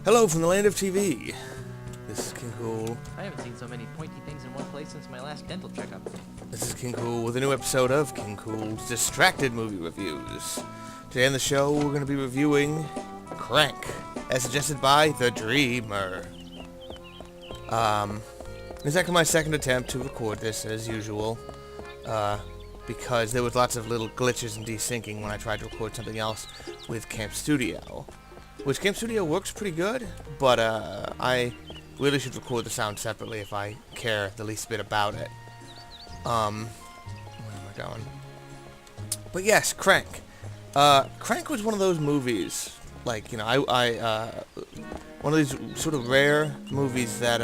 Hello from the land of TV. This is King Kool. I haven't seen so many pointy things in one place since my last dental checkup. This is King Kool with a new episode of King Kool's Distracted Movie Reviews. Today on the show, we're going to be reviewing Crank, as suggested by theDreamer. It's actually my second attempt to record this, as usual, because there was lots of little glitches and desyncing when I tried to record something else with Camp Studio. Which Camp Studio works pretty good, but I really should record the sound separately if I care the least bit about it. Where am I going? But yes, Crank. Crank was one of those movies, like, you know, one of these sort of rare movies that,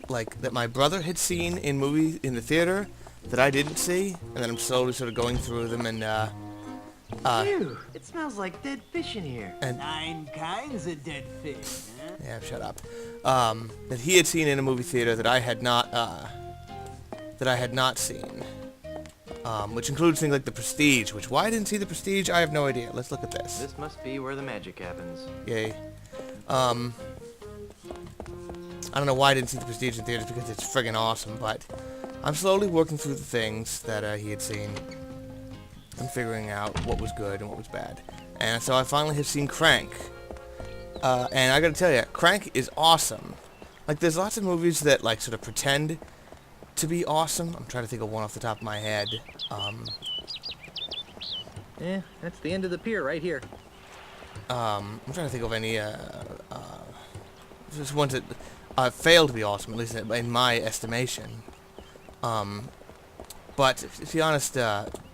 like, that my brother had seen in the theater that I didn't see, and then I'm slowly sort of going through them and, Ew, it smells like dead fish in here. and 9 kinds of dead fish, huh? yeah, shut up. That he had seen in a movie theater that I had not seen. Which includes things like The Prestige, which why I didn't see The Prestige, I have no idea. Let's look at this. This must be where the magic happens. Yay. I don't know why I didn't see The Prestige in theaters because it's friggin' awesome, but I'm slowly working through the things that he had seen and figuring out what was good and what was bad. And so I finally have seen Crank. And I gotta tell you, Crank is awesome. Like, there's lots of movies that, like, sort of pretend to be awesome. I'm trying to think of one off the top of my head. That's the end of the pier right here. I'm trying to think of any, just ones that fail to be awesome, at least in my estimation. But, to be honest,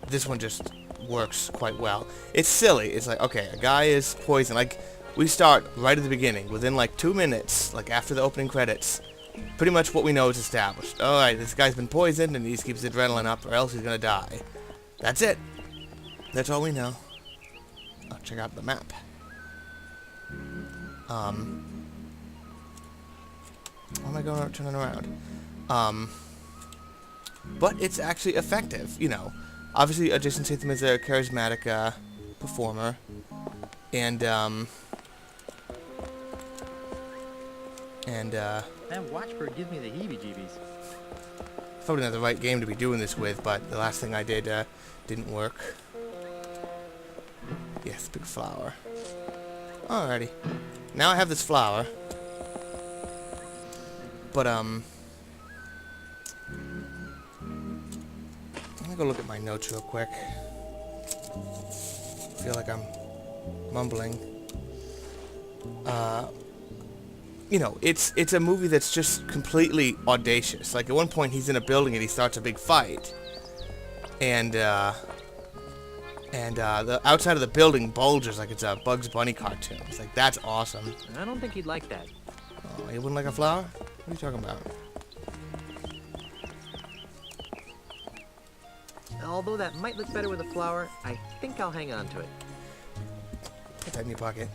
this one just works quite well. It's silly. It's like, okay, a guy is poisoned. Like, we start right at the beginning. Within, like, 2 minutes, like, after the opening credits, pretty much what we know is established. Alright, this guy's been poisoned, and he just keeps his adrenaline up, or else he's gonna die. That's it. That's all we know. Oh, check out the map. Why am I turning around? But it's actually effective, you know. Obviously, Jason Statham is a charismatic performer, and That watchbird gives me the heebie-jeebies. probably not the right game to be doing this with, but the last thing I did didn't work. Yes, big flower. Alrighty. Now I have this flower. But, let me go look at my notes real quick. Feel like I'm mumbling. You know, it's a movie that's just completely audacious. Like, at one point he's in a building and he starts a big fight. And the outside of the building bulges like it's a Bugs Bunny cartoon. It's like, that's awesome. I don't think he'd like that. Oh, you wouldn't like a flower? What are you talking about? Although that might look better with a flower, I think I'll hang on to it. Put that in your pocket.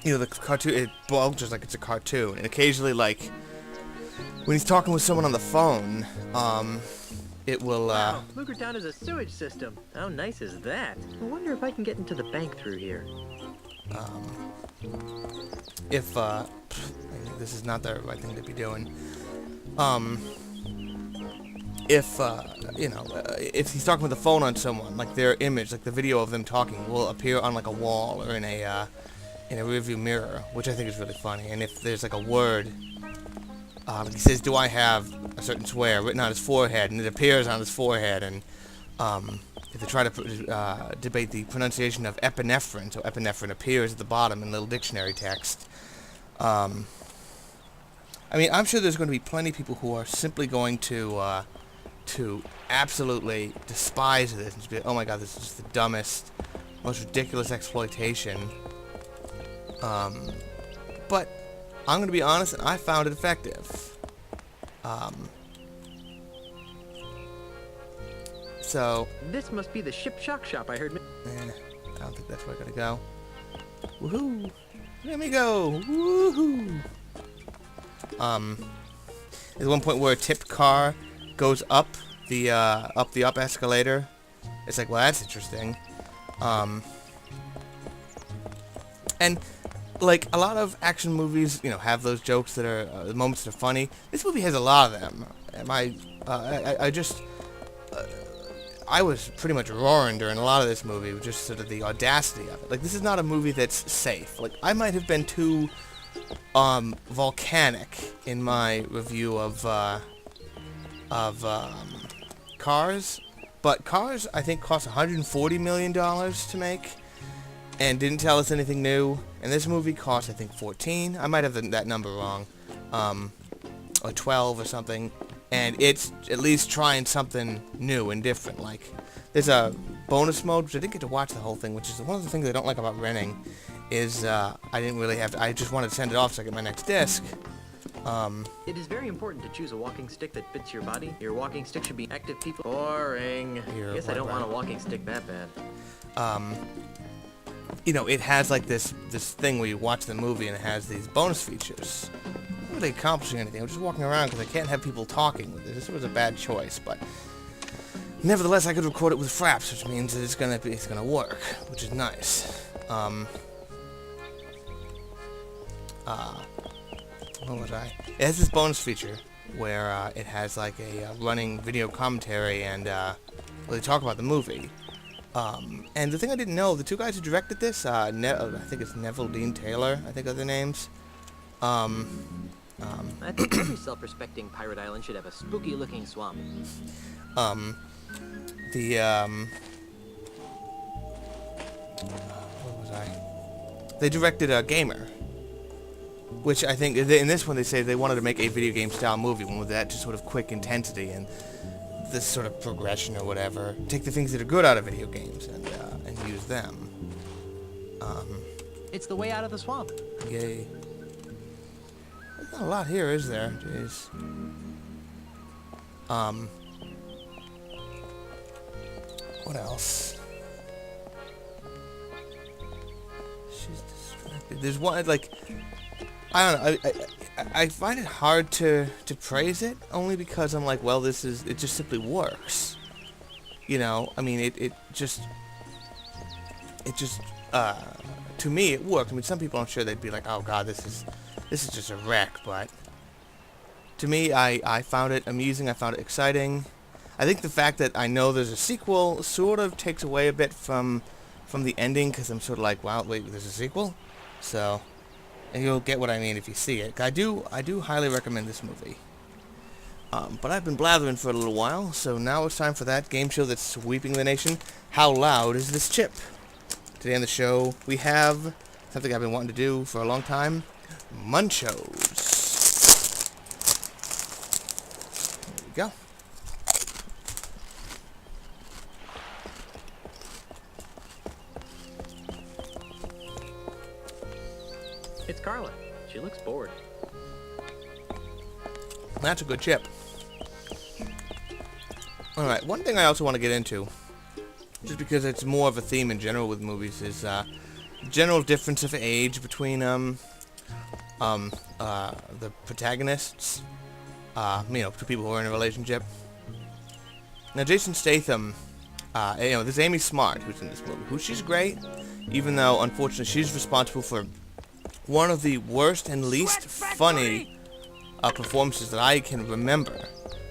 You know, the cartoon, it bulges like it's a cartoon. And occasionally, like, when he's talking with someone on the phone, it will, Wow, Town is a sewage system. How nice is that? I wonder if I can get into the bank through here. if, this is not the right thing to be doing. You know, if he's talking with the phone on someone, like, their image, like the video of them talking, will appear on, like, a wall or in a rearview mirror, which I think is really funny. And if there's, like, a word, like he says, do I have a certain swear written on his forehead, and it appears on his forehead, and, if they try to debate the pronunciation of epinephrine, so epinephrine appears at the bottom in little dictionary text. I mean, I'm sure there's going to be plenty of people who are simply going to absolutely despise this and just be like, oh my god, this is just the dumbest, most ridiculous exploitation. But I'm going to be honest, and I found it effective. So, This must be the Ship Shock shop I heard. I don't think that's where I gotta go. Woohoo! Let me go! Woohoo! There's one point where a tipped car goes up the up escalator. It's like, well, that's interesting. And like, a lot of action movies, you know, have those jokes that are, the moments that are funny. This movie has a lot of them. I was pretty much roaring during a lot of this movie, with just sort of the audacity of it. Like, this is not a movie that's safe. Like, I might have been too, volcanic in my review of Cars, but Cars, I think, cost $140 million to make, and didn't tell us anything new, and this movie cost, I think, 14. I might have that number wrong, or 12 or something, and it's at least trying something new and different. Like, there's a bonus mode, which I didn't get to watch the whole thing, which is one of the things I don't like about renting, is, I just wanted to send it off so I get my next disc. It is very important to choose a walking stick that fits your body. Your walking stick should be active people. Boring. Guess I don't want a walking stick that bad. You know, it has like this thing where you watch the movie and it has these bonus features. Not really accomplishing anything. I'm just walking around because I can't have people talking with it. This was a bad choice, but nevertheless, I could record it with fraps, which means that it's gonna work, which is nice. What was I? It has this bonus feature where it has like a running video commentary and where they talk about the movie. And the thing I didn't know, the two guys who directed this, I think it's Neville Dean Taylor, I think are their names. I think every self-respecting pirate island should have a spooky-looking swamp. What was I? They directed Gamer, which I think, in this one they say they wanted to make a video game style movie, one with that just sort of quick intensity and this sort of progression or whatever. Take the things that are good out of video games and use them. It's the way out of the swamp. Yay. There's not a lot here, is there? Jeez. What else? She's distracted. There's one, like, I don't know, I find it hard to praise it, only because I'm like, well, it just simply works. You know, I mean, it just, to me, it worked. I mean, some people, I'm sure they'd be like, oh god, this is just a wreck, but to me, I found it amusing, I found it exciting. I think the fact that I know there's a sequel sort of takes away a bit from the ending, because I'm sort of like, wow, wait, there's a sequel? So, and you'll get what I mean if you see it. I do highly recommend this movie. But I've been blathering for a little while, so now it's time for that game show that's sweeping the nation. How loud is this chip? Today on the show, we have something I've been wanting to do for a long time. Munchos. There we go. It's Carla. She looks bored. That's a good chip. Alright, one thing I also want to get into, just because it's more of a theme in general with movies, is general difference of age between the protagonists, you know, two people who are in a relationship. Now, Jason Statham, you know, there's Amy Smart, who's in this movie, who she's great, even though, unfortunately, she's responsible for one of the worst and least funny performances that I can remember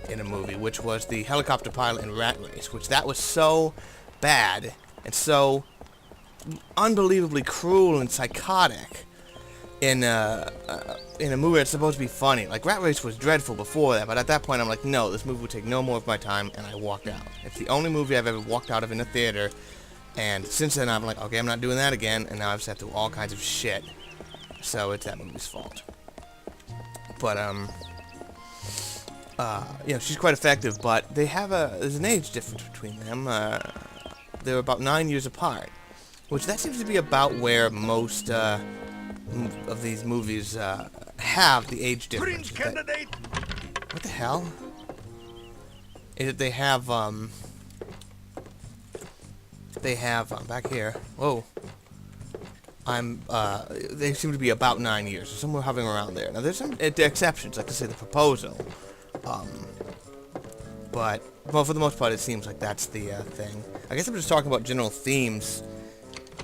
in a movie, which was the helicopter pilot in Rat Race, which that was so bad and so unbelievably cruel and psychotic in a movie that's supposed to be funny. Like, Rat Race was dreadful before that, but at that point I'm like, no, this movie would take no more of my time, and I walked out. It's the only movie I've ever walked out of in a theater, and since then I'm like, okay, I'm not doing that again, and now I've sat through all kinds of shit. So it's that movie's fault. But, you know, she's quite effective, but there's an age difference between them. They're about 9 years apart, which that seems to be about where most, of these movies, have the age difference. What the hell? Is that they have, back here, whoa. They seem to be about 9 years, or somewhere hovering around there. Now, there's some exceptions, like I say, The Proposal. But, well, for the most part, it seems like that's the thing. I guess I'm just talking about general themes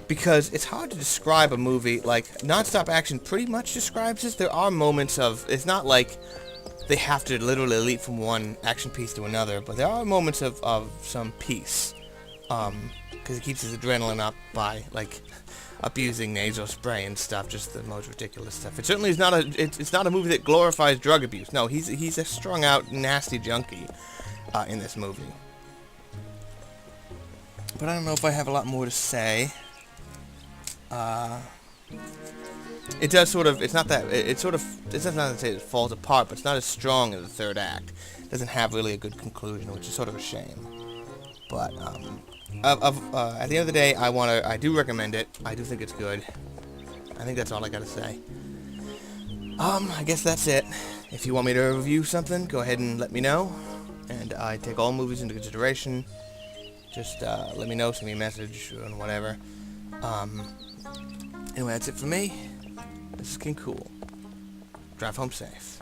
because it's hard to describe a movie. Like, non-stop action pretty much describes this. There are moments of, it's not like they have to literally leap from one action piece to another, but there are moments of some peace, because it keeps his adrenaline up by, like, abusing nasal spray and stuff, just the most ridiculous stuff. It certainly is not it's not a movie that glorifies drug abuse. No, he's a strung out, nasty junkie in this movie. But I don't know if I have a lot more to say. It does sort of, it's not that, it's not to say it falls apart, but it's not as strong as the third act. It doesn't have really a good conclusion, which is sort of a shame. But, at the end of the day, I do recommend it. I do think it's good. I think that's all I gotta say. I guess that's it. If you want me to review something, go ahead and let me know. And I take all movies into consideration. Just, let me know, send me a message, and whatever. Anyway, that's it for me. This is King Kool. Drive home safe.